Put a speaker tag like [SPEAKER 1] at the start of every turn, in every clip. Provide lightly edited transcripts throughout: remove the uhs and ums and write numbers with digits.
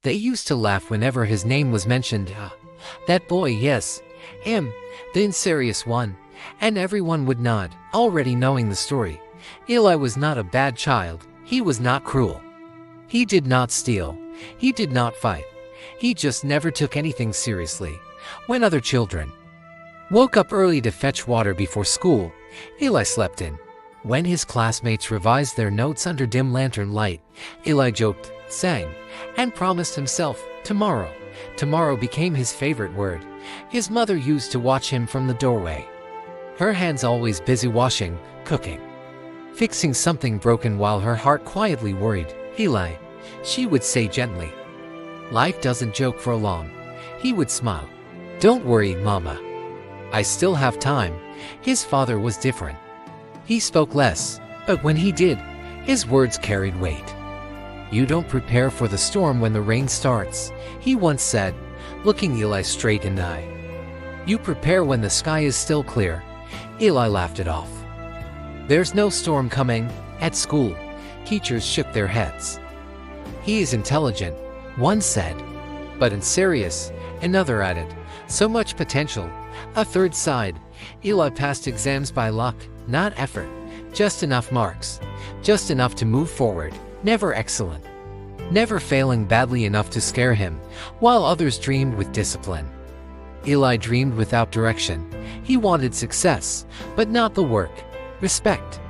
[SPEAKER 1] They used to laugh whenever his name was mentioned. That boy, yes. Him, the unserious one. And everyone would nod, already knowing the story. Eli was not a bad child. He was not cruel. He did not steal. He did not fight. He just never took anything seriously. When other children woke up early to fetch water before school, Eli slept in. When his classmates revised their notes under dim lantern light, Eli joked, sang, and promised himself, tomorrow. Tomorrow became his favorite word. His mother used to watch him from the doorway, her hands always busy washing, cooking, fixing something broken while her heart quietly worried. Eli, she would say gently. Life doesn't joke for long. He would smile. Don't worry, Mama. I still have time. His father was different. He spoke less, but when he did, his words carried weight. You don't prepare for the storm when the rain starts, he once said, looking Eli straight in the eye. You prepare when the sky is still clear. Eli laughed it off. There's no storm coming. At school, teachers shook their heads. He is intelligent, one said. But unserious, another added. So much potential. A third sighed. Eli passed exams by luck, not effort. Just enough marks. Just enough to move forward. Never excellent. Never failing badly enough to scare him, while others dreamed with discipline. Eli dreamed without direction. He wanted success, but not the work. Respect,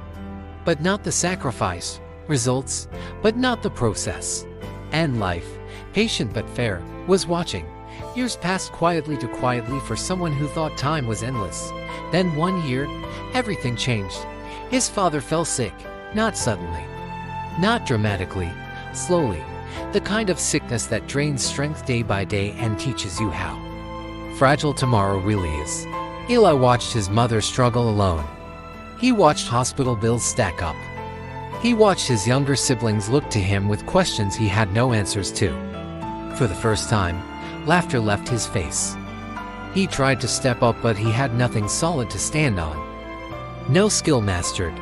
[SPEAKER 1] but not the sacrifice. Results, but not the process. And life, patient but fair, was watching. Years passed quietly for someone who thought time was endless. Then one year, everything changed. His father fell sick, not suddenly, not dramatically, slowly. The kind of sickness that drains strength day by day and teaches you how fragile tomorrow really is. Eli watched his mother struggle alone. He watched hospital bills stack up. He watched his younger siblings look to him with questions he had no answers to. For the first time, laughter left his face. He tried to step up, but he had nothing solid to stand on. No skill mastered.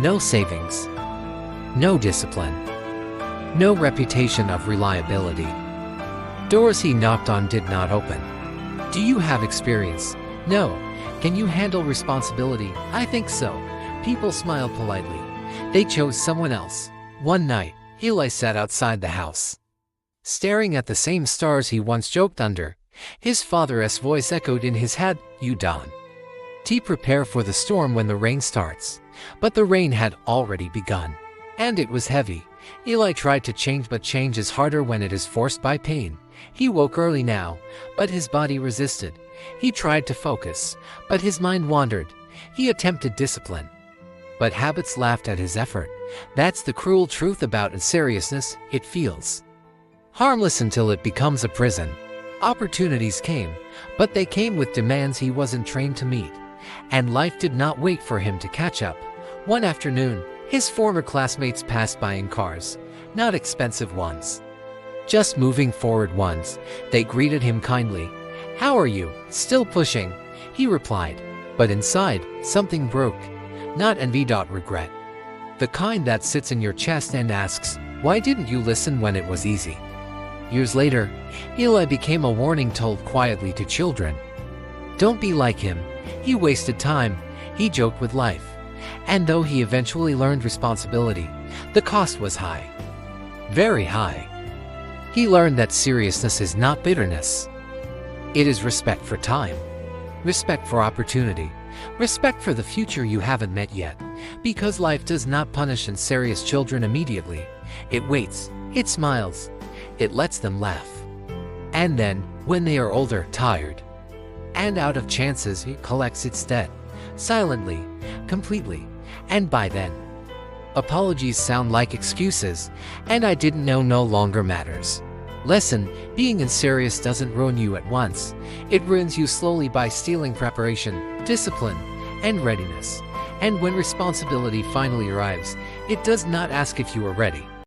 [SPEAKER 1] No savings. No discipline. No reputation of reliability. Doors he knocked on did not open. Do you have experience? No. Can you handle responsibility? I think so. People smiled politely. They chose someone else. One night, Eli sat outside the house, staring at the same stars he once joked under. His father's voice echoed in his head, You don't prepare for the storm when the rain starts. But the rain had already begun. And it was heavy. Eli tried to change, but change is harder when it is forced by pain. He woke early now, but his body resisted. He tried to focus, but his mind wandered. He attempted discipline, but habits laughed at his effort. That's the cruel truth about unseriousness. It feels harmless until it becomes a prison. Opportunities came, but they came with demands he wasn't trained to meet. And life did not wait for him to catch up. One afternoon, his former classmates passed by in cars, not expensive ones, just moving forward ones. They greeted him kindly. How are you? Still pushing, he replied. But inside, something broke. Not envy, regret. The kind that sits in your chest and asks, why didn't you listen when it was easy? Years later, Eli became a warning told quietly to children. Don't be like him. He wasted time. He joked with life. And though he eventually learned responsibility, the cost was high. Very high. He learned that seriousness is not bitterness. It is respect for time. Respect for opportunity. Respect for the future you haven't met yet. Because life does not punish unserious children immediately. It waits. It smiles. It lets them laugh. And then, when they are older, tired, and out of chances, it collects its debt. Silently, completely. And by then, apologies sound like excuses, and I didn't know no longer matters. Lesson, being unserious doesn't ruin you at once. It ruins you slowly by stealing preparation, discipline, and readiness. And when responsibility finally arrives, it does not ask if you are ready.